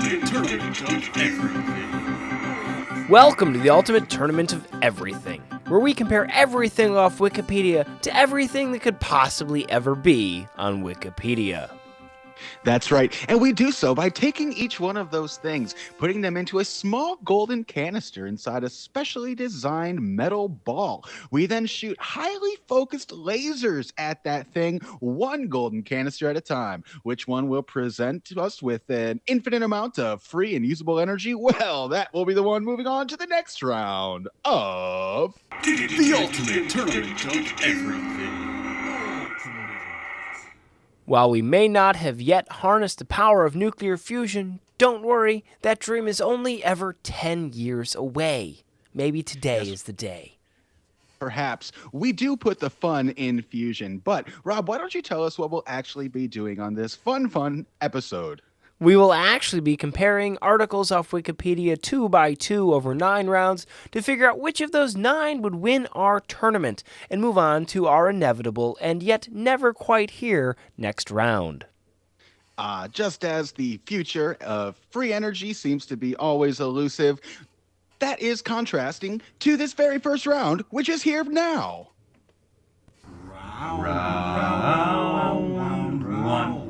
ultimate tournament of everything. Welcome to the Ultimate Tournament of Everything, where we compare everything off Wikipedia to everything that could possibly ever be on Wikipedia. That's right, and we do so by taking each one of those things, putting them into a small golden canister inside a specially designed metal ball. We then shoot highly focused lasers at that thing, one golden canister at a time. Which one will present to us with an infinite amount of free and usable energy? Well, that will be the one moving on to the next round of The ultimate tournament of everything. While we may not have yet harnessed the power of nuclear fusion, don't worry, that dream is only ever 10 years away. Maybe today is the day. Perhaps. We do put the fun in fusion, but Rob, why don't you tell us what we'll actually be doing on this fun episode? We will actually be comparing articles off Wikipedia 2 by 2 over 9 rounds to figure out which of those 9 would win our tournament and move on to our inevitable and yet never quite here next round. Just as the future of free energy seems to be always elusive, that is contrasting to this very first round, which is here now. Round one.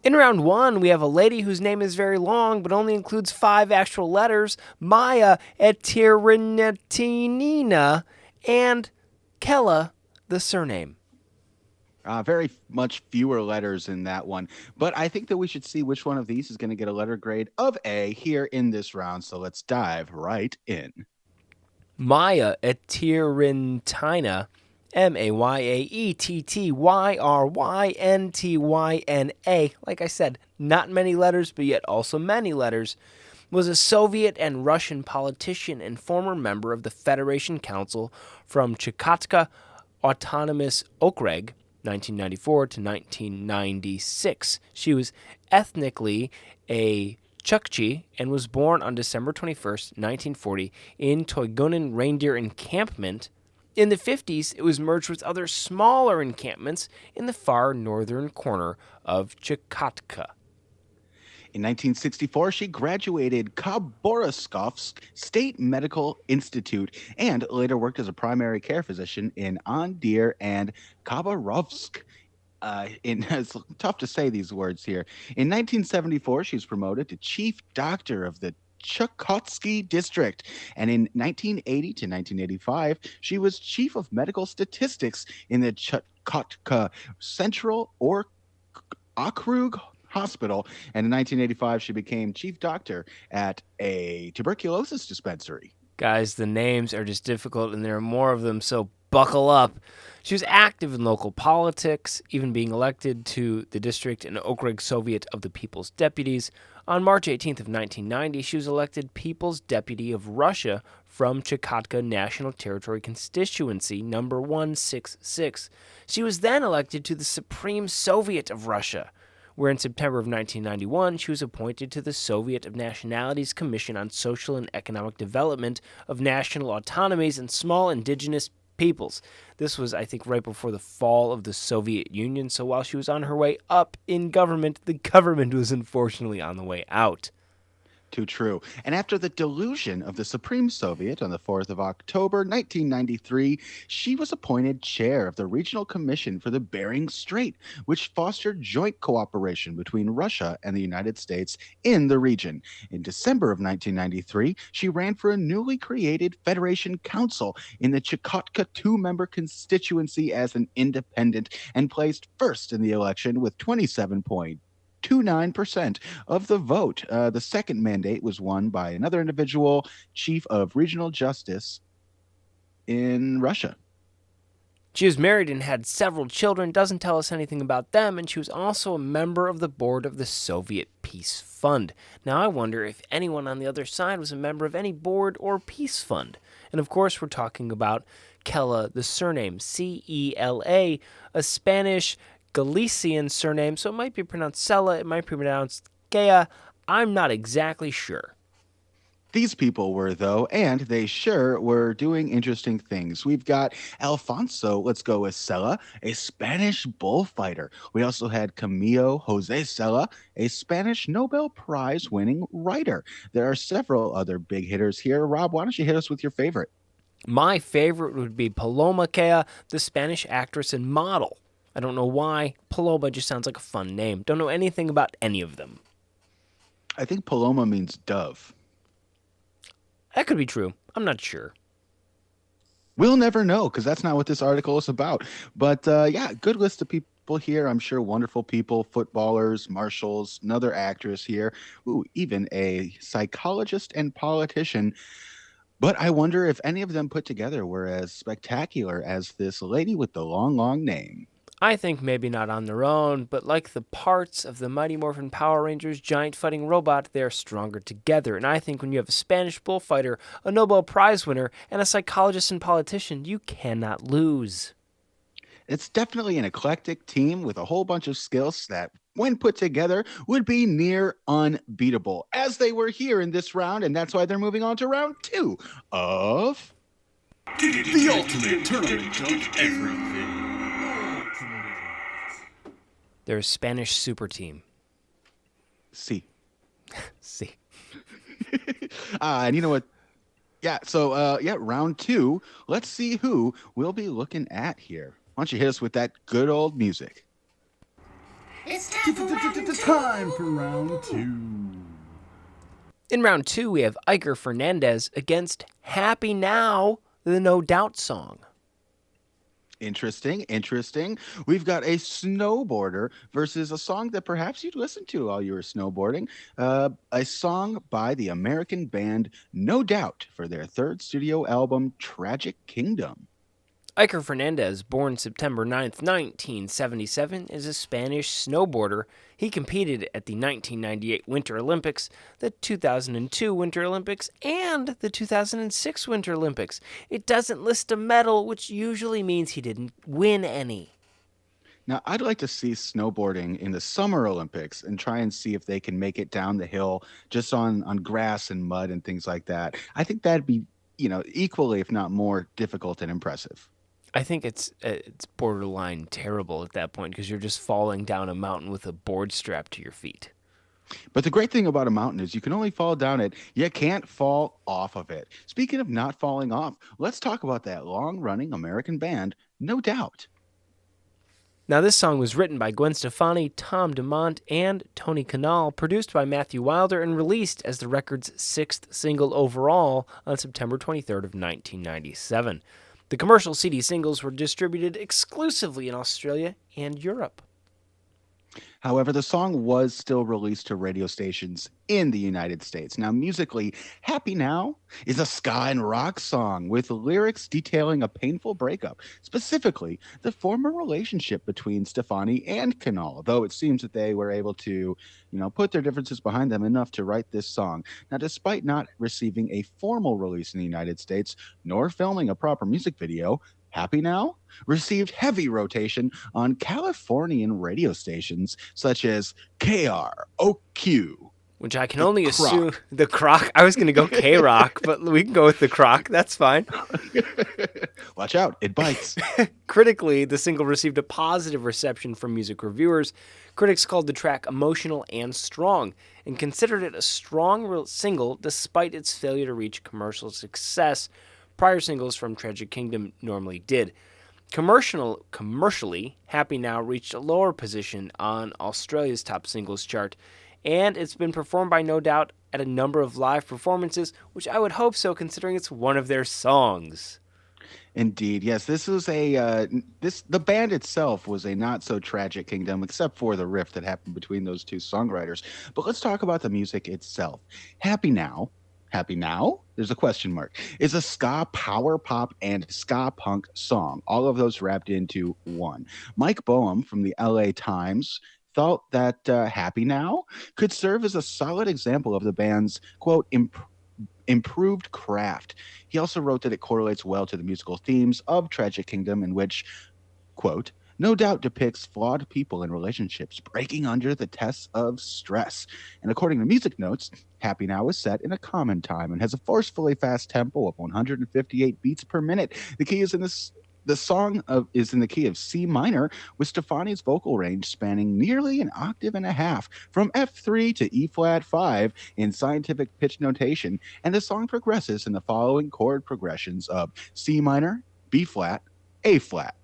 In round 1, we have a lady whose name is very long but only includes 5 actual letters, Maya Eterinetinina, and Kella, the surname. Very much fewer letters in that one, but I think that we should see which one of these is going to get a letter grade of A here in this round, so let's dive right in. Maya Eterintina, MayaettyryntynA, like I said, not many letters, but yet also many letters, was a Soviet and Russian politician and former member of the Federation Council from Chukotka Autonomous Okrug, 1994 to 1996. She was ethnically a Chukchi and was born on December 21st, 1940 in Toygunin Reindeer Encampment. In the 50s, it was merged with other smaller encampments in the far northern corner of Chukotka. In 1964, she graduated Khabarovsk State Medical Institute and later worked as a primary care physician in Ondir and Khabarovsk. It's tough to say these words here. In 1974, she was promoted to chief doctor of the Chukotsky district, and in 1980 to 1985 she was chief of medical statistics in the Chukotka Central Okrug Hospital, and in 1985 she became chief doctor at a tuberculosis dispensary. Guys, the names are just difficult and there are more of them, so buckle up. She was active in local politics, even being elected to the district and Okrug Soviet of the People's Deputies. On March 18th of 1990, she was elected People's Deputy of Russia from Chukotka National Territory Constituency number 166. She was then elected to the Supreme Soviet of Russia, where in September of 1991, she was appointed to the Soviet of Nationalities Commission on Social and Economic Development of National Autonomies and Small Indigenous Peoples. This was, I think, right before the fall of the Soviet Union, so while she was on her way up in government, the government was unfortunately on the way out. Too true. And after the delusion of the Supreme Soviet on the 4th of October 1993, she was appointed chair of the Regional Commission for the Bering Strait, which fostered joint cooperation between Russia and the United States in the region. In December of 1993, she ran for a newly created Federation Council in the Chukotka 2-member constituency as an independent and placed first in the election with 27.29% of the vote. The second mandate was won by another individual, chief of regional justice in Russia. She was married and had several children, doesn't tell us anything about them, and she was also a member of the board of the Soviet Peace Fund. Now I wonder if anyone on the other side was a member of any board or peace fund. And of course we're talking about Kella, the surname, C-E-L-A, a Spanish Galician surname, so it might be pronounced Sella, it might be pronounced Gea. I'm not exactly sure. These people were, though, and they sure were doing interesting things. We've got Alfonso, let's go with Sela, a Spanish bullfighter. We also had Camilo Jose Sela, a Spanish Nobel Prize winning writer. There are several other big hitters here. Rob, why don't you hit us with your favorite? My favorite would be Paloma Kea, the Spanish actress and model. I don't know why. Paloma just sounds like a fun name. Don't know anything about any of them. I think Paloma means dove. That could be true. I'm not sure. We'll never know because that's not what this article is about. But yeah, good list of people here. I'm sure wonderful people, footballers, marshals, another actress here. Ooh, even a psychologist and politician. But I wonder if any of them put together were as spectacular as this lady with the long, long name. I think maybe not on their own, but like the parts of the Mighty Morphin Power Rangers giant fighting robot, they are stronger together. And I think when you have a Spanish bullfighter, a Nobel Prize winner, and a psychologist and politician, you cannot lose. It's definitely an eclectic team with a whole bunch of skills that, when put together, would be near unbeatable, as they were here in this round, and that's why they're moving on to round two of The ultimate tournament of everything. They're a Spanish super team. C. See. And you know what? Yeah, so yeah, round two. Let's see who we'll be looking at here. Why don't you hit us with that good old music? It's time for round two. Time for round two. In round two, we have Iker Fernandez against Happy Now, the No Doubt song. Interesting, interesting. We've got a snowboarder versus a song that perhaps you'd listen to while you were snowboarding. A song by the American band No Doubt for their third studio album, Tragic Kingdom. Iker Fernandez, born September 9th, 1977, is a Spanish snowboarder. He competed at the 1998 Winter Olympics, the 2002 Winter Olympics, and the 2006 Winter Olympics. It doesn't list a medal, which usually means he didn't win any. Now, I'd like to see snowboarding in the Summer Olympics and try and see if they can make it down the hill just on grass and mud and things like that. I think that'd be, equally, if not more, difficult and impressive. I think it's borderline terrible at that point because you're just falling down a mountain with a board strapped to your feet. But the great thing about a mountain is you can only fall down it. You can't fall off of it. Speaking of not falling off, let's talk about that long-running American band, No Doubt. Now, this song was written by Gwen Stefani, Tom DeMont, and Tony Kanal, produced by Matthew Wilder, and released as the record's sixth single overall on September 23rd of 1997. The commercial CD singles were distributed exclusively in Australia and Europe. However, the song was still released to radio stations in the United States. Now, musically, Happy Now is a ska and rock song with lyrics detailing a painful breakup, specifically the former relationship between Stefani and Kanal, though it seems that they were able to, put their differences behind them enough to write this song. Now, despite not receiving a formal release in the United States, nor filming a proper music video, Happy Now received heavy rotation on Californian radio stations such as KROQ. Which I can only assume the Croc. I was going to go K-Rock, but we can go with the Croc. That's fine. Watch out, it bites. Critically, the single received a positive reception from music reviewers. Critics called the track emotional and strong, and considered it a strong single despite its failure to reach commercial success. Prior singles from Tragic Kingdom normally did. Commercially, Happy Now reached a lower position on Australia's top singles chart, and it's been performed by No Doubt at a number of live performances, which I would hope so considering it's one of their songs. Indeed, yes. This was the band itself was a not so tragic kingdom, except for the rift that happened between those two songwriters. But let's talk about the music itself. Happy Now, there's a question mark, is a ska power pop and ska punk song, all of those wrapped into one. Mike Boehm from the LA Times thought that Happy Now could serve as a solid example of the band's, quote, improved craft. He also wrote that it correlates well to the musical themes of Tragic Kingdom, in which, quote, No Doubt depicts flawed people in relationships breaking under the tests of stress. And according to music notes, Happy Now is set in a common time and has a forcefully fast tempo of 158 beats per minute. The key is in this. The is in the key of C minor, with Stefani's vocal range spanning nearly an octave and a half, from F3 to E flat 5 in scientific pitch notation, and the song progresses in the following chord progressions of C minor, B flat, A flat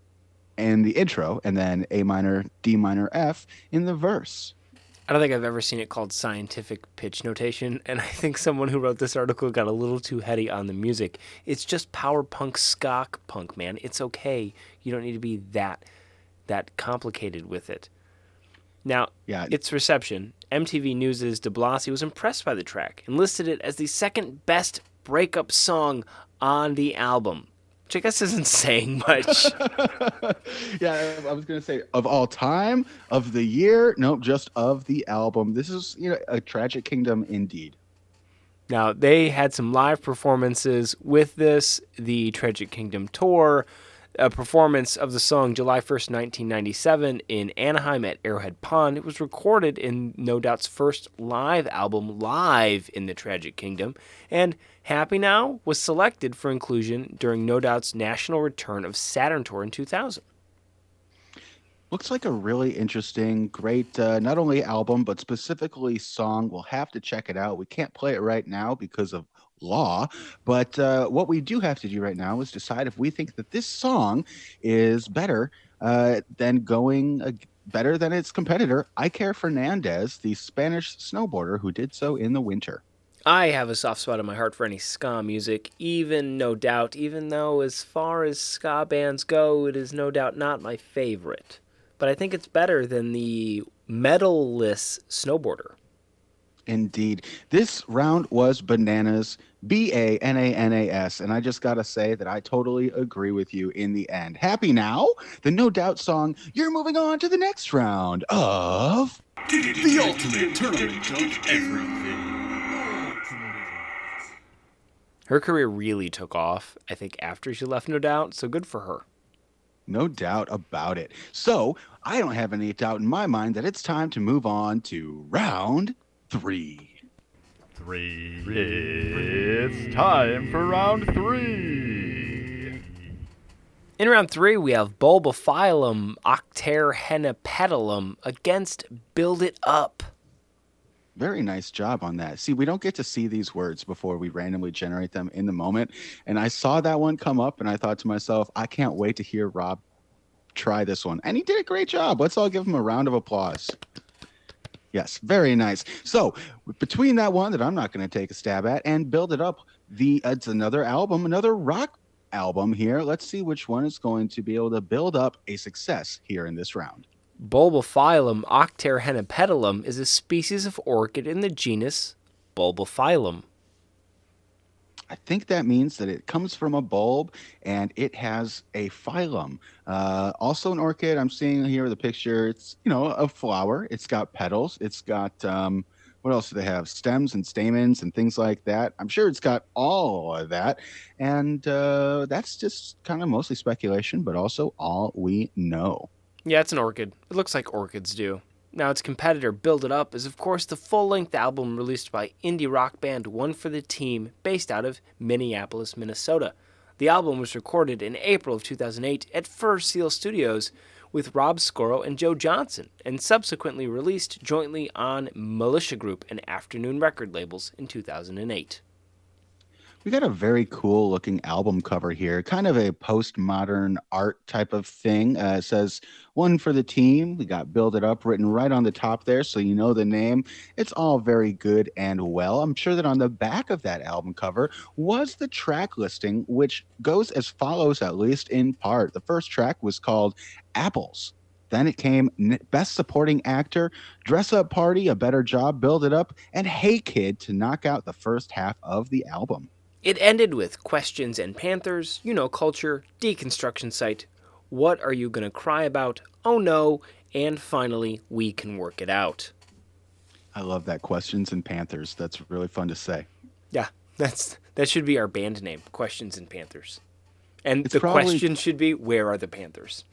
in the intro, and then A minor, D minor, F in the verse. I don't think I've ever seen it called scientific pitch notation, and I think someone who wrote this article got a little too heady on the music. It's just power punk, ska punk, man. It's okay. You don't need to be that complicated with it. Now, its reception, MTV News' de Blasi was impressed by the track and listed it as the second best breakup song on the album, which I guess isn't saying much. Yeah, I was going to say of all time, of the year, nope, just of the album. This is, a Tragic Kingdom indeed. Now, they had some live performances with this, the Tragic Kingdom tour, a performance of the song July 1st, 1997 in Anaheim at Arrowhead Pond. It was recorded in No Doubt's first live album, Live in the Tragic Kingdom, and Happy Now was selected for inclusion during No Doubt's national return of Saturn tour in 2000. Looks like a really interesting, great, not only album, but specifically song. We'll have to check it out. We can't play it right now because of law, but what we do have to do right now is decide if we think that this song is better better than its competitor, Iker Fernandez, the Spanish snowboarder who did so in the winter. I have a soft spot in my heart for any ska music, even No Doubt, even though as far as ska bands go, it is no doubt not my favorite. But I think it's better than the medal-less snowboarder. Indeed. This round was bananas, Bananas, and I just got to say that I totally agree with you in the end. Happy Now, the No Doubt song. You're moving on to the next round of The ultimate tournament of everything. Her career really took off, I think, after she left No Doubt, so good for her. No doubt about it. So I don't have any doubt in my mind that it's time to move on to round 3. It's time for round 3. In round 3, we have Bulbophyllum octarehennepetalum against Build It Up. Very nice job on that. See, we don't get to see these words before we randomly generate them in the moment. And I saw that one come up and I thought to myself, I can't wait to hear Rob try this one. And he did a great job. Let's all give him a round of applause. Yes, very nice. So between that one that I'm not going to take a stab at and Build It Up, it's another album, another rock album here. Let's see which one is going to be able to build up a success here in this round. Bulbophyllum octarehennepetalum is a species of orchid in the genus Bulbophyllum. I think that means that it comes from a bulb and it has a phylum. Also an orchid, I'm seeing here the picture, it's, a flower. It's got petals. It's got, what else do they have? Stems and stamens and things like that. I'm sure it's got all of that. And that's just kind of mostly speculation, but also all we know. Yeah, it's an orchid. It looks like orchids do. Now, its competitor, Build It Up, is of course the full-length album released by indie rock band One for the Team, based out of Minneapolis, Minnesota. The album was recorded in April of 2008 at Fur Seal Studios with Rob Scoro and Joe Johnson, and subsequently released jointly on Militia Group and Afternoon Record labels in 2008. We got a very cool looking album cover here, kind of a postmodern art type of thing. It says One for the Team. We got Build It Up written right on the top there, so you know the name. It's all very good and well. I'm sure that on the back of that album cover was the track listing, which goes as follows, at least in part. The first track was called Apples. Then it came Best Supporting Actor, Dress Up Party, A Better Job, Build It Up, and Hey Kid to knock out the first half of the album. It ended with Questions and Panthers, Culture, Deconstruction Site, What Are You Gonna Cry About, Oh No, and finally, We Can Work It Out. I love that, Questions and Panthers. That's really fun to say. Yeah, that should be our band name, Questions and Panthers. And the question should be, where are the Panthers?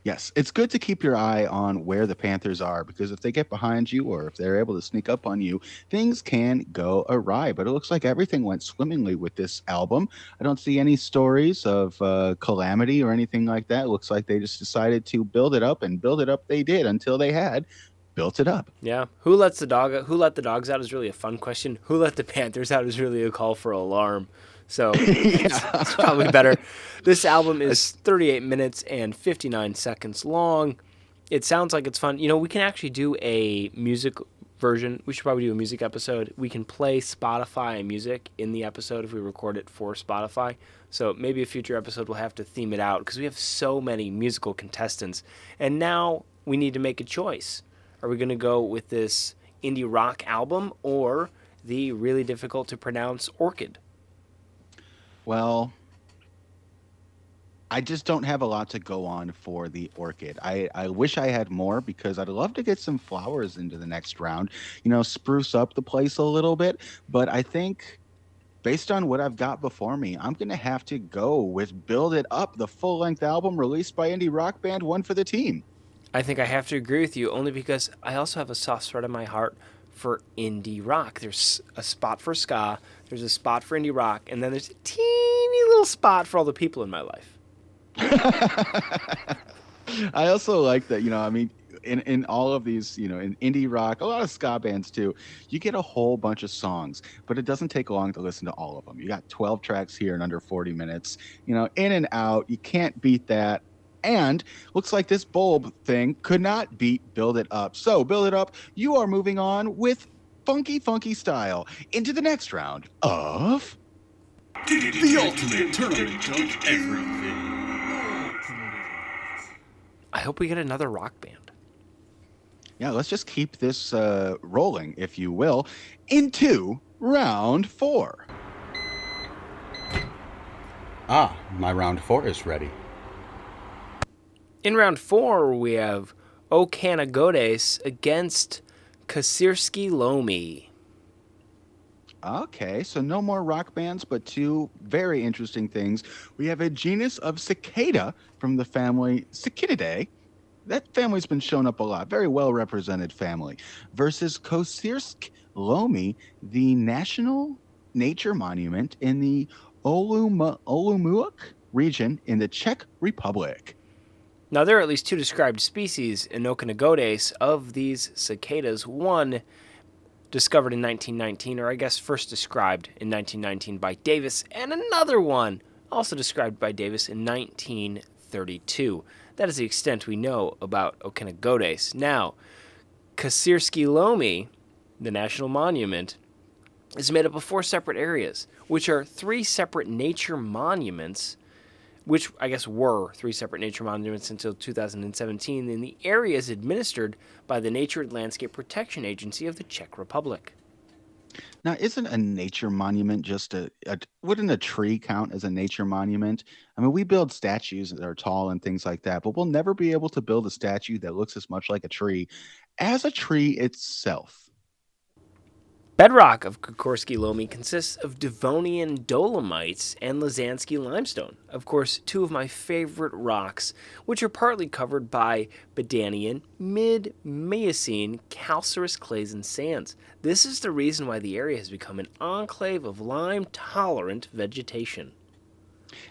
Yes, it's good to keep your eye on where the Panthers are because if they get behind you or if they're able to sneak up on you, things can go awry. But it looks like everything went swimmingly with this album. I don't see any stories of calamity or anything like that. It looks like they just decided to build it up, and build it up they did until they had built it up. Yeah. Who let the dogs out is really a fun question. Who let the Panthers out is really a call for alarm. So it's probably better. This album is 38 minutes and 59 seconds long. It sounds like it's fun. You know, we can actually do a music version. We should probably do a music episode. We can play Spotify music in the episode if we record it for Spotify. So maybe a future episode will have to theme it out because we have so many musical contestants. And now we need to make a choice. Are we going to go with this indie rock album or the really difficult to pronounce Orchid? Well, I just don't have a lot to go on for the Orchid. I wish I had more because I'd love to get some flowers into the next round, spruce up the place a little bit. But I think based on what I've got before me, I'm going to have to go with Build It Up, the full length album released by indie rock band One for the Team. I think I have to agree with you only because I also have a soft spot in my heart for indie rock. There's a spot for ska, there's a spot for indie rock, and then there's a teeny little spot for all the people in my life. I also like that, in all of these, in indie rock, a lot of ska bands too, you get a whole bunch of songs, but it doesn't take long to listen to all of them. You got 12 tracks here in under 40 minutes, in and out. You can't beat that. And looks like this bulb thing could not beat Build It Up. So Build It Up, you are moving on with funky, funky style into the next round of The ultimate tournament of everything. I hope we get another rock band. Yeah, let's just keep this rolling, if you will, into round 4. My round 4 is ready. In round 4, we have O Canagodes against Kasirski Lomi. Okay, so no more rock bands, but two very interesting things. We have a genus of cicada from the family Cicadidae. That family's been shown up a lot. Very well represented family. Versus Kosirsk Lomi, the national nature monument in the Olomouc region in the Czech Republic. Now, there are at least 2 described species in Ocanagodes of these cicadas. One discovered in 1919, or I guess first described in 1919 by Davis, and another one also described by Davis in 1932. That is the extent we know about Ocanagodes. Now, Kasirski Lomi, the national monument, is made up of 4 separate areas, which are 3 separate nature monuments, which I guess were 3 separate nature monuments until 2017, and the area is administered by the Nature and Landscape Protection Agency of the Czech Republic. Now, isn't a nature monument just wouldn't a tree count as a nature monument? I mean, we build statues that are tall and things like that, but we'll never be able to build a statue that looks as much like a tree as a tree itself. Bedrock of Kokorski Lomi consists of Devonian dolomites and Lazansky limestone. Of course, 2 of my favorite rocks, which are partly covered by Bedanian, mid-Miocene calcareous clays and sands. This is the reason why the area has become an enclave of lime-tolerant vegetation.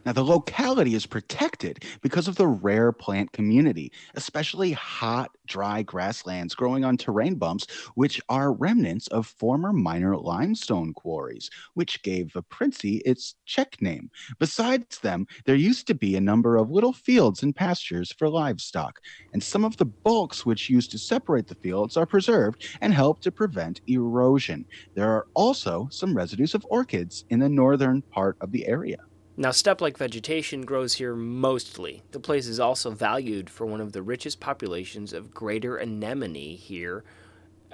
Now, the locality is protected because of the rare plant community, especially hot, dry grasslands growing on terrain bumps, which are remnants of former minor limestone quarries, which gave the Princey its Czech name. Besides them, there used to be a number of little fields and pastures for livestock, and some of the bulks which used to separate the fields are preserved and help to prevent erosion. There are also some residues of orchids in the northern part of the area. Now, steppe-like vegetation grows here mostly. The place is also valued for one of the richest populations of greater anemone here.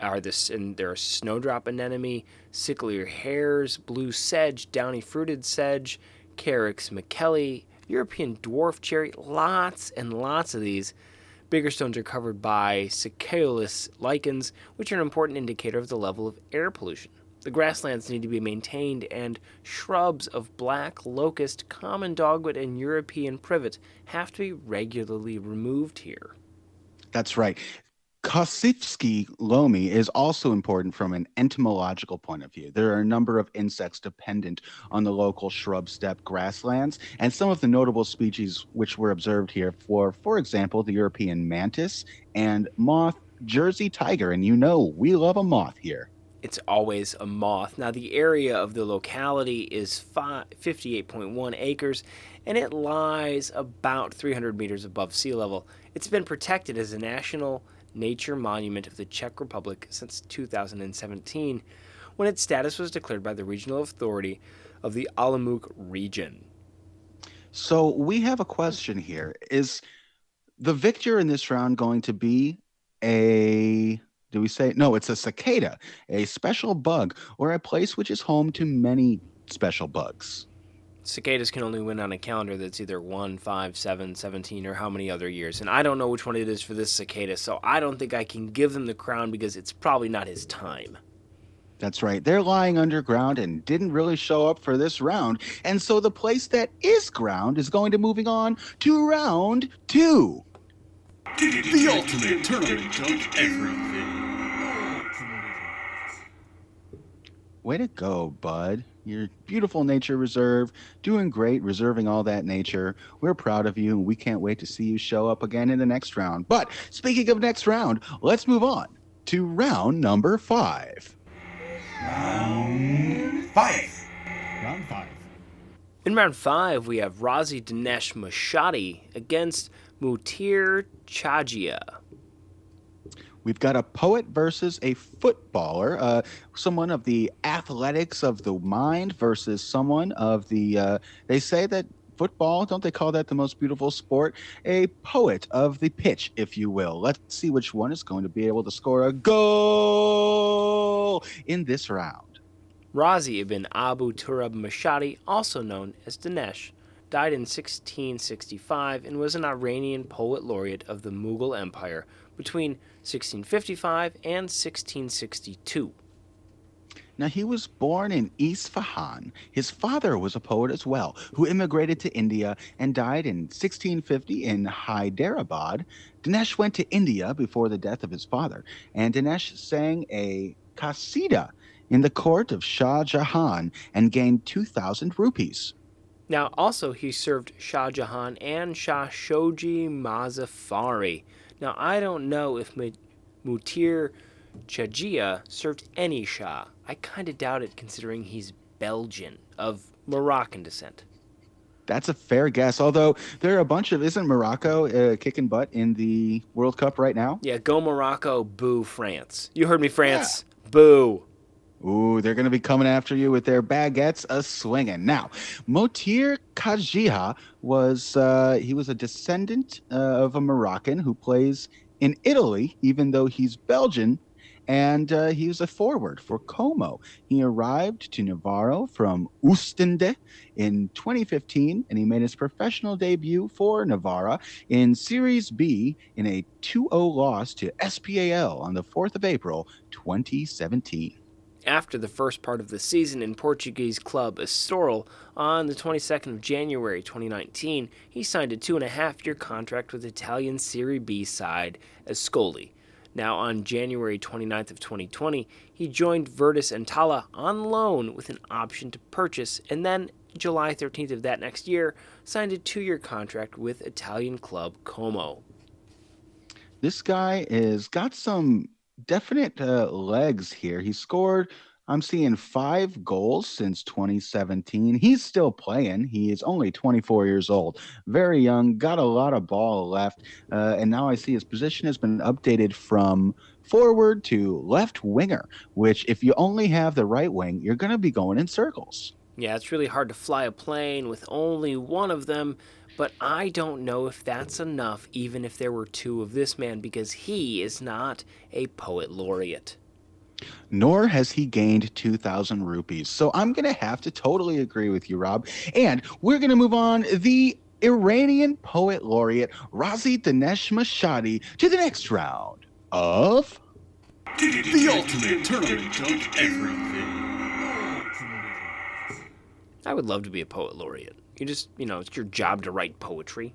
There are snowdrop anemone, sickle-ear hares, blue sedge, downy-fruited sedge, Carex mckelly, European dwarf cherry, lots and lots of these. Bigger stones are covered by Cicaeolus lichens, which are an important indicator of the level of air pollution. The grasslands need to be maintained, and shrubs of black locust, common dogwood, and European privet have to be regularly removed here. That's right. Kosivsky loamy is also important from an entomological point of view. There are a number of insects dependent on the local shrub steppe grasslands, and some of the notable species which were observed here for example, the European mantis and moth Jersey tiger. And you know, we love a moth here. It's always a moth. Now, the area of the locality is 58.1 acres, and it lies about 300 meters above sea level. It's been protected as a national nature monument of the Czech Republic since 2017, when its status was declared by the regional authority of the Olomouc region. So we have a question here. Is the victor in this round going to be do we say? No, it's a cicada, a special bug, or a place which is home to many special bugs. Cicadas can only win on a calendar that's either 1, 5, 7, 17, or how many other years. And I don't know which one it is for this cicada, so I don't think I can give them the crown because it's probably not his time. That's right. They're lying underground and didn't really show up for this round. And so the place that is ground is going to moving on to round 2. The ultimate tournament of everything. Way to go, bud. Your beautiful nature reserve, doing great, reserving all that nature. We're proud of you, and we can't wait to see you show up again in the next round. But speaking of next round, let's move on to round number 5. Round 5. In round 5, we have Razi Dinesh Mashadi against Mutir Chagia. We've got a poet versus a footballer, someone of the athletics of the mind versus someone of the, they say that football, don't they call that the most beautiful sport? A poet of the pitch, if you will. Let's see which one is going to be able to score a goal in this round. Razi ibn Abu Turab Mashadi, also known as Dinesh, died in 1665 and was an Iranian poet laureate of the Mughal Empire between 1655 and 1662. Now, he was born in Isfahan. His father was a poet as well, who immigrated to India and died in 1650 in Hyderabad. Dinesh went to India before the death of his father, and Dinesh sang a qasida in the court of Shah Jahan and gained 2,000 rupees. Now, also, he served Shah Jahan and Shah Shoji Mazafari. Now, I don't know if Mutir Chagia served any Shah. I kind of doubt it, considering he's Belgian, of Moroccan descent. That's a fair guess, although there are a bunch of... Isn't Morocco kicking butt in the World Cup right now? Yeah, go Morocco, boo France. You heard me, France. Yeah. Boo. Ooh, they're going to be coming after you with their baguettes a-swinging. Now, Motir Kajia was a descendant of a Moroccan who plays in Italy, even though he's Belgian, and he was a forward for Como. He arrived to Navarro from Oostende in 2015, and he made his professional debut for Navarra in Series B in a 2-0 loss to SPAL on the 4th of April, 2017. After the first part of the season in Portuguese club Estoril on the 22nd of January 2019, he signed a 2.5-year contract with Italian Serie B side Ascoli. Now on January 29th of 2020, he joined Virtus Entella on loan with an option to purchase, and then July 13th of that next year, signed a 2-year contract with Italian club Como. This guy has got some definite legs here. He scored, I'm seeing 5 goals since 2017. He's still playing. He is only 24 years old. Very young, got a lot of ball left. And now I see his position has been updated from forward to left winger, which if you only have the right wing, you're going to be going in circles. Yeah, it's really hard to fly a plane with only one of them, but I don't know if that's enough, even if there were 2 of this man, because he is not a poet laureate. Nor has he gained 2,000 rupees. So I'm going to have to totally agree with you, Rob. And we're going to move on the Iranian poet laureate Razi Dinesh Mashadi to the next round of The ultimate tournament of everything. would love to be a poet laureate. You just, it's your job to write poetry.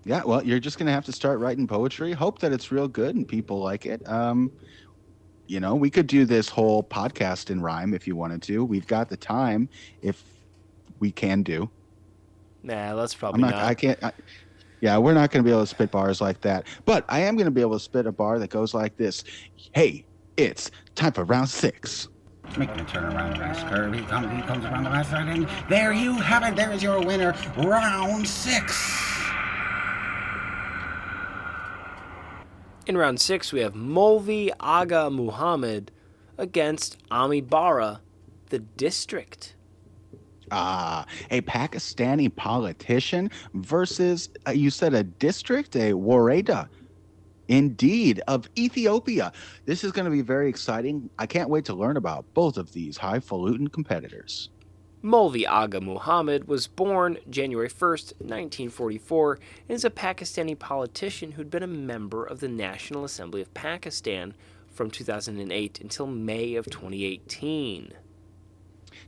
Yeah, well, you're just going to have to start writing poetry. Hope that it's real good and people like it. We could do this whole podcast in rhyme if you wanted to. We've got the time if we can do. Nah, that's probably not. I can't. Yeah, we're not going to be able to spit bars like that. But I am going to be able to spit a bar that goes like this. Hey, it's time for round 6. Making a turn around the last curve. He comes around the last side, and there you have it. There is your winner, round 6. In round 6, we have Molvi Aga Muhammad against Amibara, the district. A Pakistani politician versus, you said a district, a Wareda. Indeed, of Ethiopia. This is going to be very exciting. I can't wait to learn about both of these highfalutin competitors. Molvi Aga Muhammad was born January 1st, 1944, and is a Pakistani politician who'd been a member of the National Assembly of Pakistan from 2008 until May of 2018.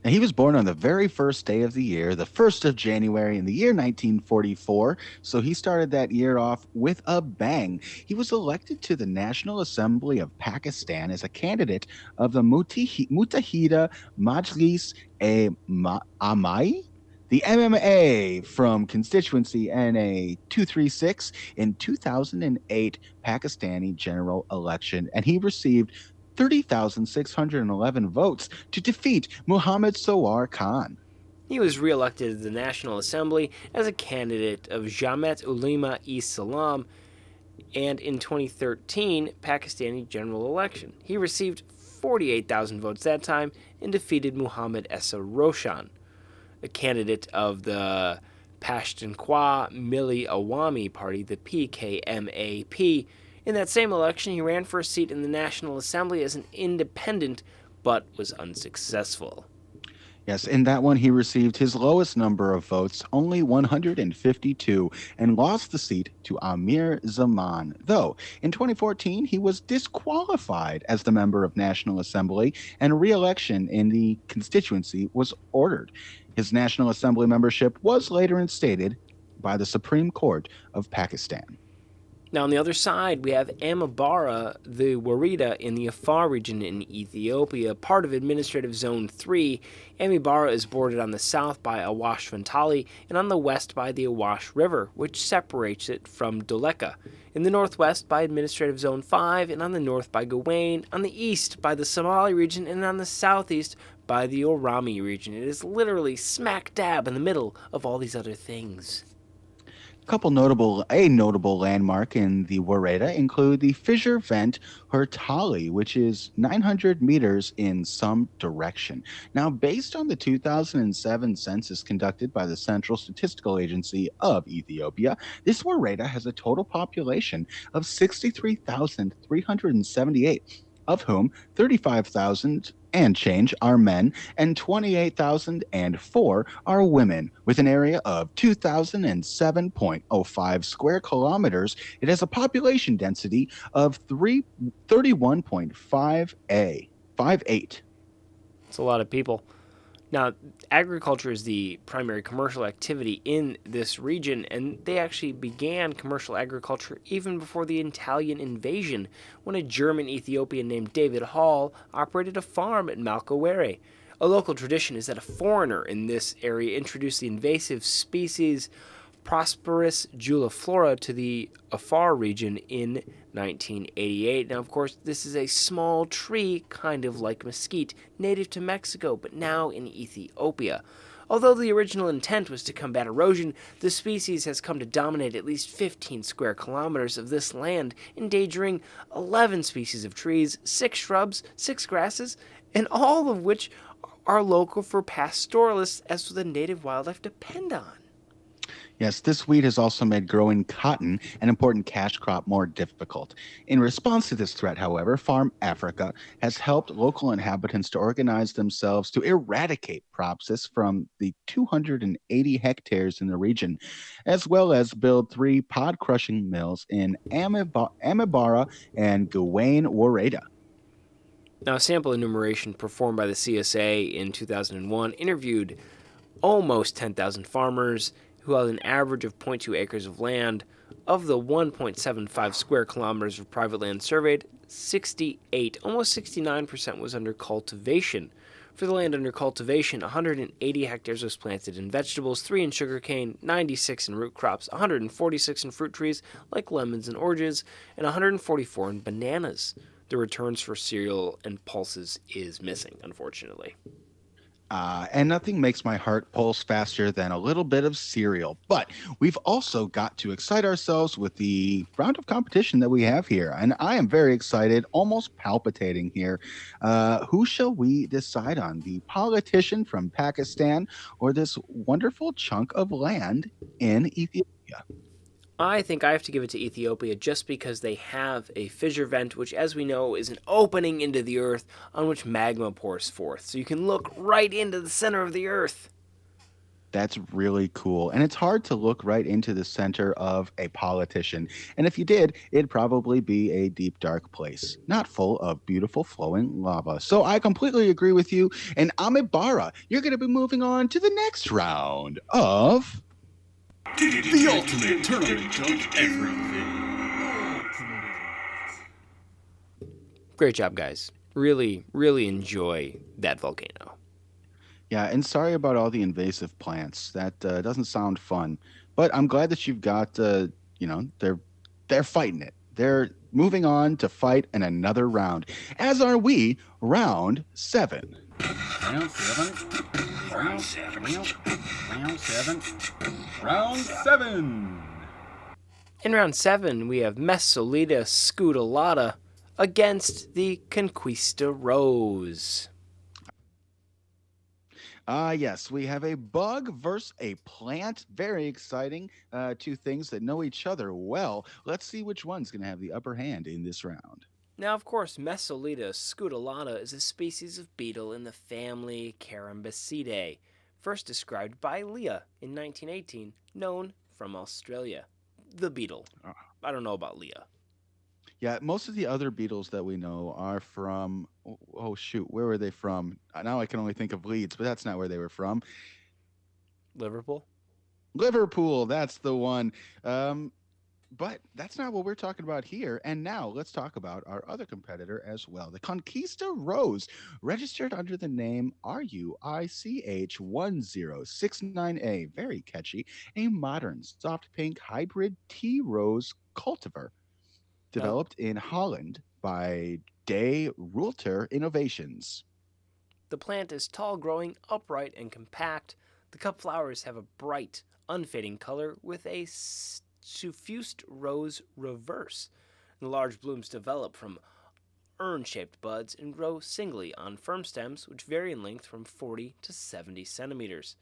Now, he was born on the very first day of the year, the 1st of January in the year 1944, so he started that year off with a bang. He was elected to the National Assembly of Pakistan as a candidate of the Muttahida Majlis-e-Amai, the MMA, from constituency NA 236 in 2008 Pakistani general election, and he received 30,611 votes to defeat Muhammad Sawar Khan. He was re-elected to the National Assembly as a candidate of Jamaat Ulema-e-Islam, and in 2013 Pakistani general election. He received 48,000 votes that time and defeated Muhammad Essa Roshan, a candidate of the Pashtunkhwa Milli Awami Party, the PKMAP. In that same election, he ran for a seat in the National Assembly as an independent, but was unsuccessful. Yes, in that one, he received his lowest number of votes, only 152, and lost the seat to Amir Zaman. Though, in 2014, he was disqualified as the member of National Assembly, and re-election in the constituency was ordered. His National Assembly membership was later instated by the Supreme Court of Pakistan. Now, on the other side, we have Amibara, the Wareda in the Afar region in Ethiopia, part of Administrative Zone 3. Amibara is bordered on the south by Awash Vantali and on the west by the Awash River, which separates it from Doleka. In the northwest by Administrative Zone 5, and on the north by Gawain, on the east by the Somali region, and on the southeast by the Orami region. It is literally smack dab in the middle of all these other things. A notable landmark in the Wareda include the fissure vent Hurtali, which is 900 meters in some direction. Now, based on the 2007 census conducted by the Central Statistical Agency of Ethiopia, this Wareda has a total population of 63,378, of whom 35,000 and change are men, and 28,004 are women. With an area of 2,007.05 square kilometers, it has a population density of 31.58. It's a lot of people. Now, agriculture is the primary commercial activity in this region, and they actually began commercial agriculture even before the Italian invasion, when a German Ethiopian named David Hall operated a farm at Malkawere. A local tradition is that a foreigner in this area introduced the invasive species Prosperus juliflora to the Afar region in 1988. Now, of course, this is a small tree, kind of like mesquite, native to Mexico, but now in Ethiopia. Although the original intent was to combat erosion, the species has come to dominate at least 15 square kilometers of this land, endangering 11 species of trees, 6 shrubs, 6 grasses, and all of which are local for pastoralists, as the native wildlife depend on. Yes, this weed has also made growing cotton, an important cash crop, more difficult. In response to this threat, however, Farm Africa has helped local inhabitants to organize themselves to eradicate Propsis from the 280 hectares in the region, as well as build 3 pod crushing mills in Amibara and Gawain Wareda. Now, a sample enumeration performed by the CSA in 2001 interviewed almost 10,000 farmers who held an average of 0.2 acres of land. Of the 1.75 square kilometers of private land surveyed, 68, almost 69% was under cultivation. For the land under cultivation, 180 hectares was planted in vegetables, 3 in sugarcane, 96 in root crops, 146 in fruit trees like lemons and oranges, and 144 in bananas. The returns for cereal and pulses is missing, unfortunately. And nothing makes my heart pulse faster than a little bit of cereal. But we've also got to excite ourselves with the round of competition that we have here. And I am very excited, almost palpitating here. Who shall we decide on? The politician from Pakistan or this wonderful chunk of land in Ethiopia? I think I have to give it to Ethiopia just because they have a fissure vent, which, as we know, is an opening into the earth on which magma pours forth. So you can look right into the center of the earth. That's really cool. And it's hard to look right into the center of a politician. And if you did, it'd probably be a deep, dark place, not full of beautiful flowing lava. So I completely agree with you. And Amibara, you're going to be moving on to the next round of. The ultimate tournament of everything. Great job, guys. Really, really enjoy that volcano. Yeah, and sorry about all the invasive plants. That doesn't sound fun. But I'm glad that you've got, they're fighting it. They're moving on to fight in another round. As are we, round 7. Round 7. Round 7. Round 7. Round 7. In round 7, we have Messolita scutellata against the Conquista rose. Yes, we have a bug versus a plant. Very exciting. Two things that know each other well. Let's see which one's going to have the upper hand in this round. Now, of course, Messolita scutellata is a species of beetle in the family Carambaceae, first described by Leah in 1918, known from Australia. The beetle. I don't know about Leah. Yeah, most of the other beetles that we know are from. Oh, shoot, where were they from? Now I can only think of Leeds, but that's not where they were from. Liverpool? Liverpool, that's the one. But that's not what we're talking about here. And now let's talk about our other competitor as well. The Conquista Rose, registered under the name RUICH1069A. Very catchy. A modern soft pink hybrid tea rose cultivar developed in Holland by De Rulter Innovations. The plant is tall, growing, upright, and compact. The cup flowers have a bright, unfading color with a suffused rose reverse. The large blooms develop from urn-shaped buds and grow singly on firm stems, which vary in length from 40 to 70 centimeters.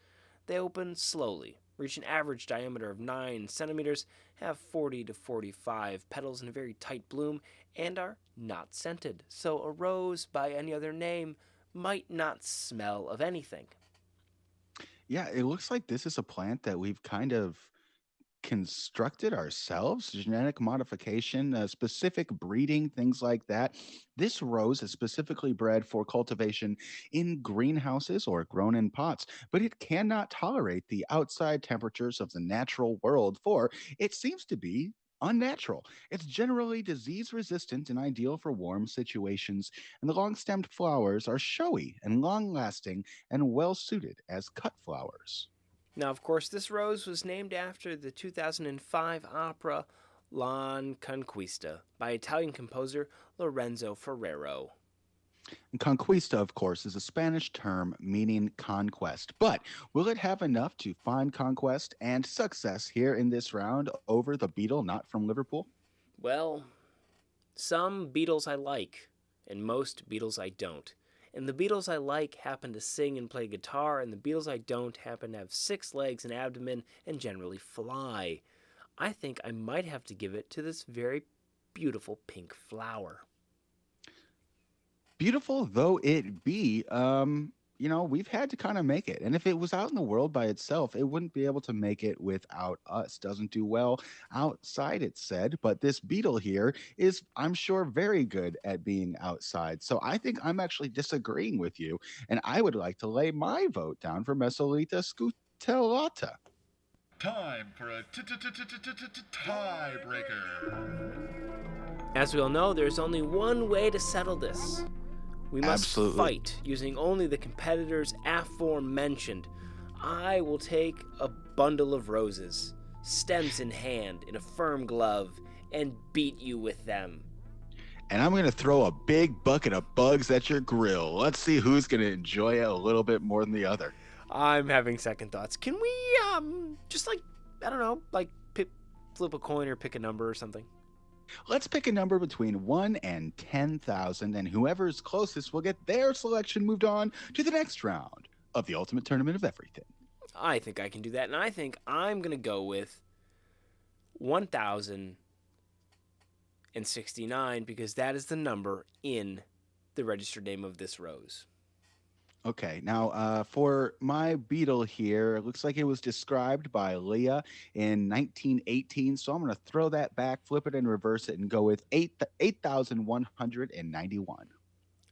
They open slowly, reach an average diameter of 9 centimeters, have 40 to 45 petals in a very tight bloom, and are not scented. So a rose by any other name might not smell of anything. Yeah, it looks like this is a plant that we've kind of constructed ourselves, genetic modification, specific breeding, things like that. This rose is specifically bred for cultivation in greenhouses or grown in pots, but it cannot tolerate the outside temperatures of the natural world, for it seems to be unnatural. It's generally disease resistant and ideal for warm situations, and the long stemmed flowers are showy and long lasting and well suited as cut flowers. Now, of course, this rose was named after the 2005 opera La Conquista by Italian composer Lorenzo Ferrero. And conquista, of course, is a Spanish term meaning conquest. But will it have enough to find conquest and success here in this round over the beetle not from Liverpool? Well, some beetles I like, and most beetles I don't. And the beetles I like happen to sing and play guitar, and the beetles I don't happen to have 6 legs and abdomen and generally fly. I think I might have to give it to this very beautiful pink flower. Beautiful though it be, we've had to kind of make it. And if it was out in the world by itself, it wouldn't be able to make it without us. Doesn't do well outside, it's said. But this beetle here is, I'm sure, very good at being outside. So I think I'm actually disagreeing with you. And I would like to lay my vote down for Messalita scutellata. Time for a tiebreaker. As we all know, there's only one way to settle this. We must Absolutely. fight using only the competitors aforementioned. I will take a bundle of roses, stems in hand, in a firm glove, and beat you with them. And I'm going to throw a big bucket of bugs at your grill. Let's see who's going to enjoy it a little bit more than the other. I'm having second thoughts. Can we, just I don't know, flip a coin or pick a number or something? Let's pick a number between 1 and 10,000, and whoever's closest will get their selection moved on to the next round of the Ultimate Tournament of Everything. I think I can do that, and I think I'm going to go with 1,069 because that is the number in the registered name of this rose. Okay, now for my beetle here, it looks like it was described by Leah in 1918, so I'm going to throw that back, flip it and reverse it, and go with 8,191.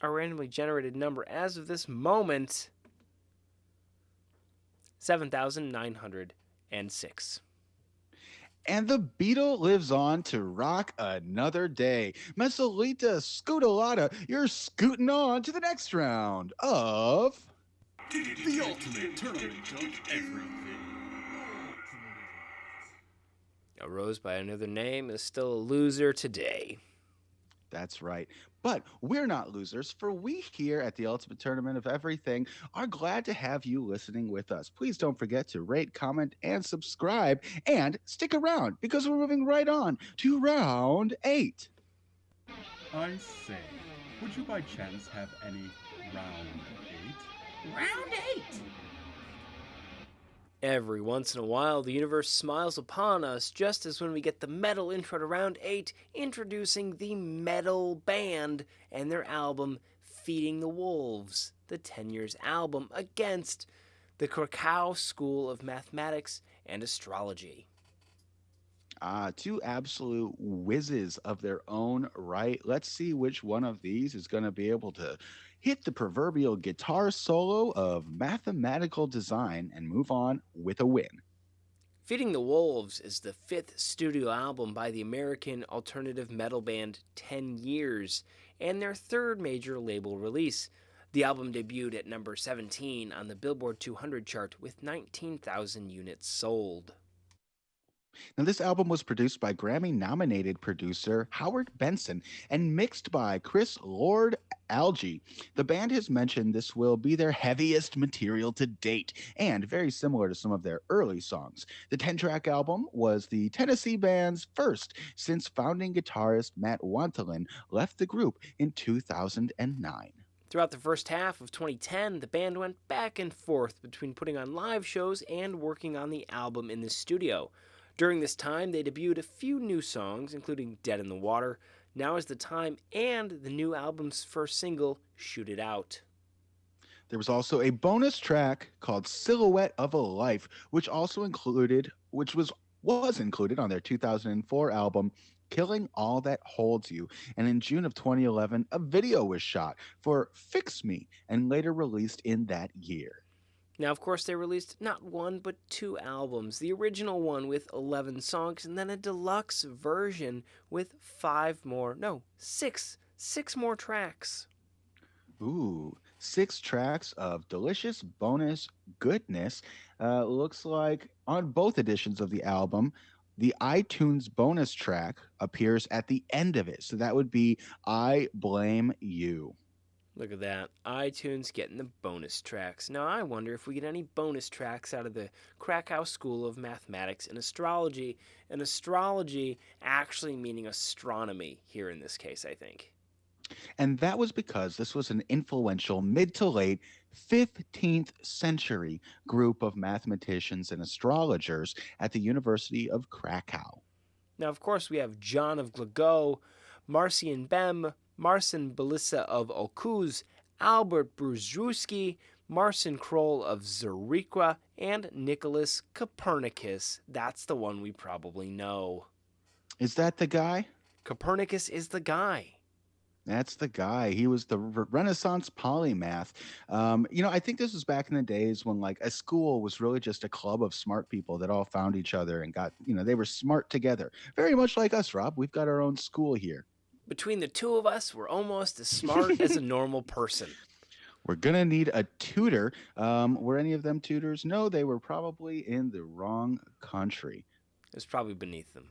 Our randomly generated number as of this moment, 7,906. And the beetle lives on to rock another day. Messalita scutellata, you're scooting on to the next round of The Ultimate Tournament of Everything. A rose by another name is still a loser today. That's right. But we're not losers, for we here at the Ultimate Tournament of Everything are glad to have you listening with us. Please don't forget to rate, comment, and subscribe, and stick around because we're moving right on to round 8. I say, would you by chance have any round 8? Round 8. Every once in a while, the universe smiles upon us, just as when we get the metal intro to Round 8, introducing the Metal Band and their album Feeding the Wolves, the 10 Years album against the Krakow School of Mathematics and Astrology. Two absolute whizzes of their own right. Let's see which one of these is going to be able to hit the proverbial guitar solo of mathematical design and move on with a win. Feeding the Wolves is the 5th studio album by the American alternative metal band 10 Years, and their 3rd major label release. The album debuted at number 17 on the Billboard 200 chart with 19,000 units sold. Now, this album was produced by Grammy-nominated producer Howard Benson and mixed by Chris Lord Alge. The band has mentioned this will be their heaviest material to date, and very similar to some of their early songs. The 10-track album was the Tennessee band's first since founding guitarist Matt Wantolin left the group in 2009. Throughout the first half of 2010, the band went back and forth between putting on live shows and working on the album in the studio. During this time, they debuted a few new songs, including Dead in the Water, Now Is the Time, and the new album's first single, Shoot It Out. There was also a bonus track called Silhouette of a Life, which was included on their 2004 album, Killing All That Holds You. And in June of 2011, a video was shot for Fix Me and later released in that year. Now, of course, they released not one, but 2 albums. The original one with 11 songs, and then a deluxe version with 6 more tracks. Ooh, 6 tracks of delicious bonus goodness. Looks like on both editions of the album, the iTunes bonus track appears at the end of it. So that would be I Blame You. Look at that. iTunes getting the bonus tracks. Now, I wonder if we get any bonus tracks out of the Krakow School of Mathematics and Astrology. And astrology actually meaning astronomy here in this case, I think. And that was because this was an influential mid to late 15th century group of mathematicians and astrologers at the University of Krakow. Now, of course, we have John of Glogau, Marcian Bem, Marcin Belissa of Okuz, Albert Brzezinski, Marcin Kroll of Zurich, and Nicholas Copernicus. That's the one we probably know. Is that the guy? Copernicus is the guy. That's the guy. He was the Renaissance polymath. I think this was back in the days when like a school was really just a club of smart people that all found each other and got, they were smart together. Very much like us, Rob. We've got our own school here. Between the two of us, we're almost as smart as a normal person. We're going to need a tutor. Were any of them tutors? No, they were probably in the wrong country. It's probably beneath them.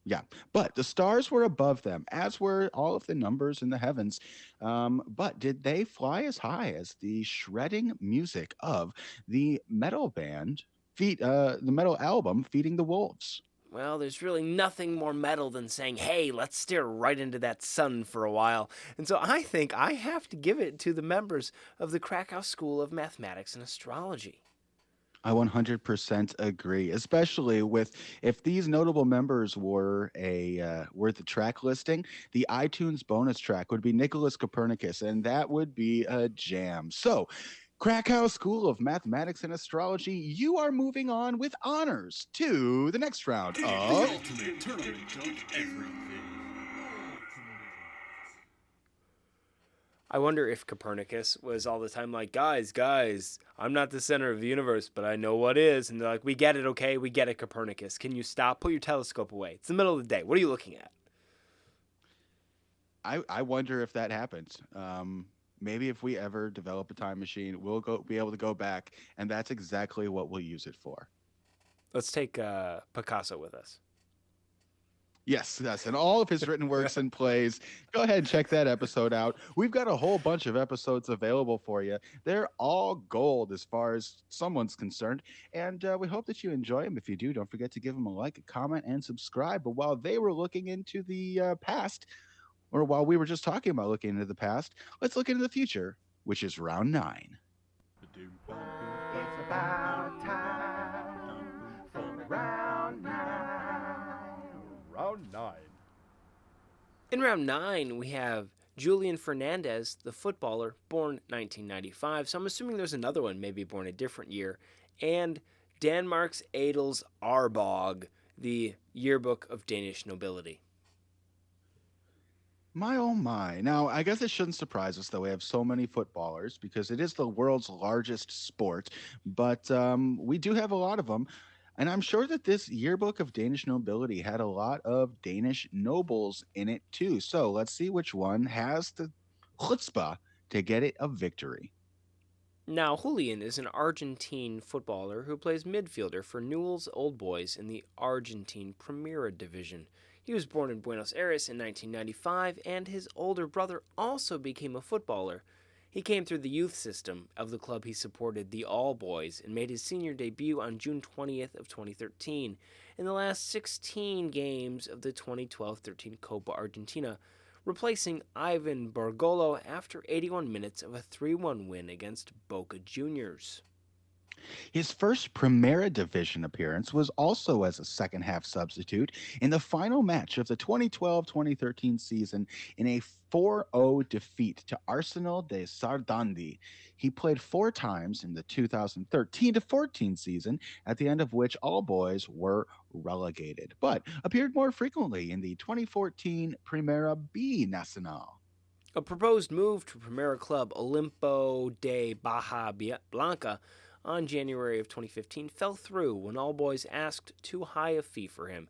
Yeah, but the stars were above them, as were all of the numbers in the heavens. But did they fly as high as the shredding music of the metal band, the metal album, Feeding the Wolves? Well, there's really nothing more metal than saying, hey, let's stare right into that sun for a while. And so I think I have to give it to the members of the Krakow School of Mathematics and Astrology. I 100% agree, especially with if these notable members were the track listing, the iTunes bonus track would be Nicholas Copernicus, and that would be a jam. So, Krakow School of Mathematics and Astrology, you are moving on with honors to the next round The of ultimate tournament of everything. I wonder if Copernicus was all the time like, guys, I'm not the center of the universe, but I know what is. And they're like, we get it, okay? We get it, Copernicus. Can you stop? Put your telescope away. It's the middle of the day. What are you looking at? I wonder if that happens. Maybe if we ever develop a time machine, we'll be able to go back, and that's exactly what we'll use it for. Let's take Picasso with us. Yes, and all of his written works and plays. Go ahead and check that episode out. We've got a whole bunch of episodes available for you. They're all gold as far as someone's concerned, and we hope that you enjoy them. If you do, don't forget to give them a like, a comment, and subscribe. But while they were looking into the past, or while we were just talking about looking into the past, let's look into the future, which is round 9. Ba-doom. It's about time for round 9. Round 9. In round 9, we have Julian Fernandez, the footballer, born 1995. So I'm assuming there's another one, maybe born a different year. And Danmarks Adels Arbog, the yearbook of Danish nobility. My oh my. Now, I guess it shouldn't surprise us that we have so many footballers because it is the world's largest sport, but we do have a lot of them. And I'm sure that this yearbook of Danish nobility had a lot of Danish nobles in it too. So let's see which one has the chutzpah to get it a victory. Now, Julian is an Argentine footballer who plays midfielder for Newell's Old Boys in the Argentine Primera Division. He was born in Buenos Aires in 1995, and his older brother also became a footballer. He came through the youth system of the club he supported, the All Boys, and made his senior debut on June 20th of 2013 in the last 16 games of the 2012-13 Copa Argentina, replacing Ivan Bargolo after 81 minutes of a 3-1 win against Boca Juniors. His first Primera Division appearance was also as a second-half substitute in the final match of the 2012-2013 season in a 4-0 defeat to Arsenal de Sardandi. He played 4 times in the 2013-14 season, at the end of which All Boys were relegated, but appeared more frequently in the 2014 Primera B Nacional. A proposed move to Primera club Olimpo de Baja Blanca on January of 2015 fell through when All Boys asked too high a fee for him.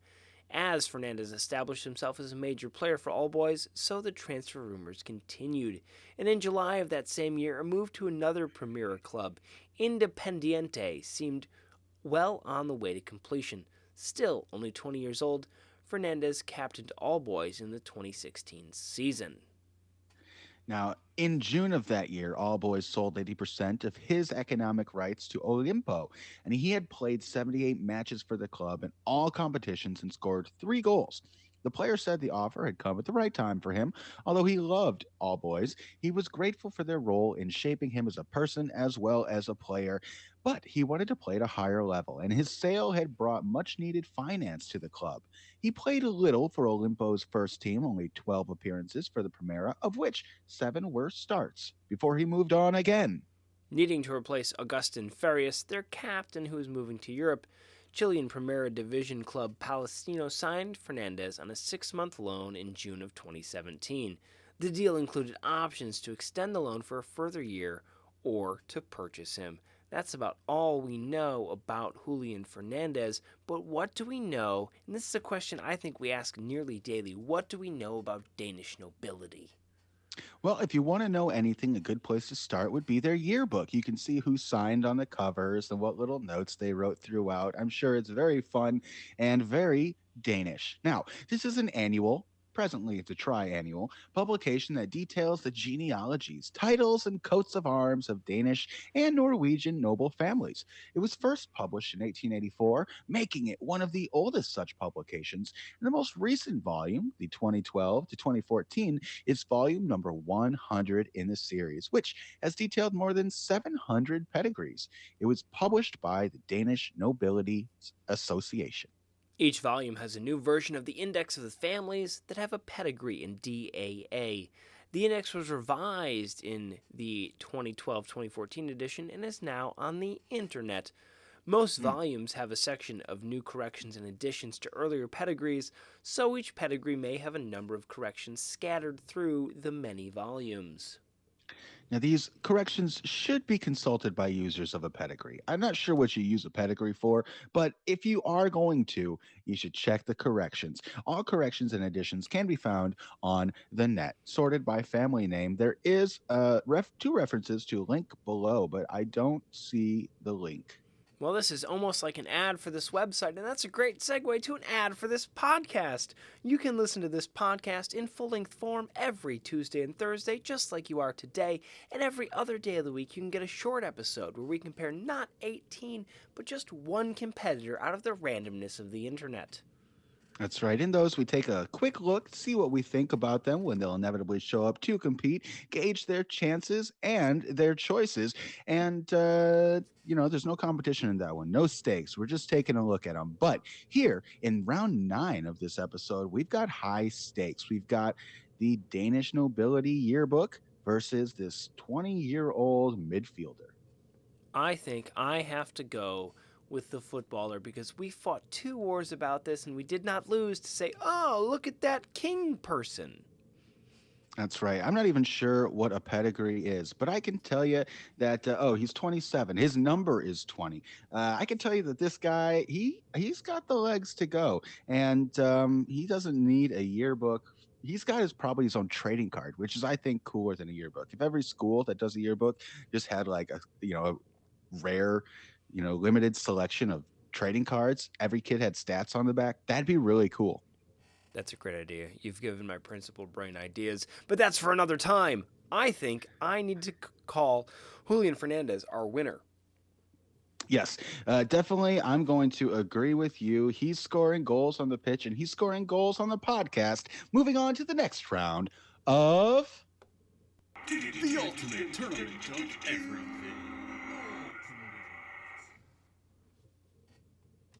As Fernandez established himself as a major player for All Boys, so the transfer rumors continued. And in July of that same year, a move to another Primera club, Independiente, seemed well on the way to completion. Still, only 20 years old, Fernandez captained All Boys in the 2016 season. Now, in June of that year, All Boys sold 80% of his economic rights to Olimpo, and he had played 78 matches for the club in all competitions and scored 3 goals. The player said the offer had come at the right time for him. Although he loved all boys, he was grateful for their role in shaping him as a person as well as a player. But he wanted to play at a higher level, and his sale had brought much needed finance to the club. He played a little for Olimpo's first team, only 12 appearances for the Primera, of which 7 were starts, before he moved on again. Needing to replace Augustin Farias, their captain who is moving to Europe, Chilean Primera Division club Palestino signed Fernandez on a 6-month loan in June of 2017. The deal included options to extend the loan for a further year or to purchase him. That's about all we know about Julian Fernandez, but what do we know? And this is a question I think we ask nearly daily. What do we know about Danish nobility? Well, if you want to know anything, a good place to start would be their yearbook. You can see who signed on the covers and what little notes they wrote throughout. I'm sure it's very fun and very Danish. Now, this is an annual, presently it's a triannual, publication that details the genealogies, titles, and coats of arms of Danish and Norwegian noble families. It was first published in 1884, making it one of the oldest such publications. And the most recent volume, the 2012 to 2014, is volume number 100 in the series, which has detailed more than 700 pedigrees. It was published by the Danish Nobility Association. Each volume has a new version of the Index of the Families that have a pedigree in DAA. The index was revised in the 2012-2014 edition and is now on the internet. Most volumes have a section of new corrections and additions to earlier pedigrees, so each pedigree may have a number of corrections scattered through the many volumes. Now, these corrections should be consulted by users of a pedigree. I'm not sure what you use a pedigree for, but if you are going to, you should check the corrections. All corrections and additions can be found on the net, sorted by family name. There is 2 references to a link below, but I don't see the link. Well, this is almost like an ad for this website, and that's a great segue to an ad for this podcast. You can listen to this podcast in full-length form every Tuesday and Thursday, just like you are today, and every other day of the week you can get a short episode where we compare not 18, but just one competitor out of the randomness of the internet. That's right. In those, we take a quick look, see what we think about them when they'll inevitably show up to compete, gauge their chances and their choices. And, there's no competition in that one, no stakes. We're just taking a look at them. But here in round 9 of this episode, we've got high stakes. We've got the Danish Nobility Yearbook versus this 20-year-old midfielder. I think I have to go with the footballer because we fought 2 wars about this and we did not lose to say, oh, look at that king person. That's right. I'm not even sure what a pedigree is, but I can tell you that, he's 27. His number is 20. I can tell you that this guy, he's got the legs to go, and he doesn't need a yearbook. He's got probably his own trading card, which is, I think, cooler than a yearbook. If every school that does a yearbook just had like a rare, limited selection of trading cards, every kid had stats on the back, that'd be really cool. That's a great idea. You've given my principal brain ideas, but that's for another time. I think I need to call Julian Fernandez our winner. Yes, definitely. I'm going to agree with you. He's scoring goals on the pitch and he's scoring goals on the podcast. Moving on to the next round of The ultimate tournament of everything.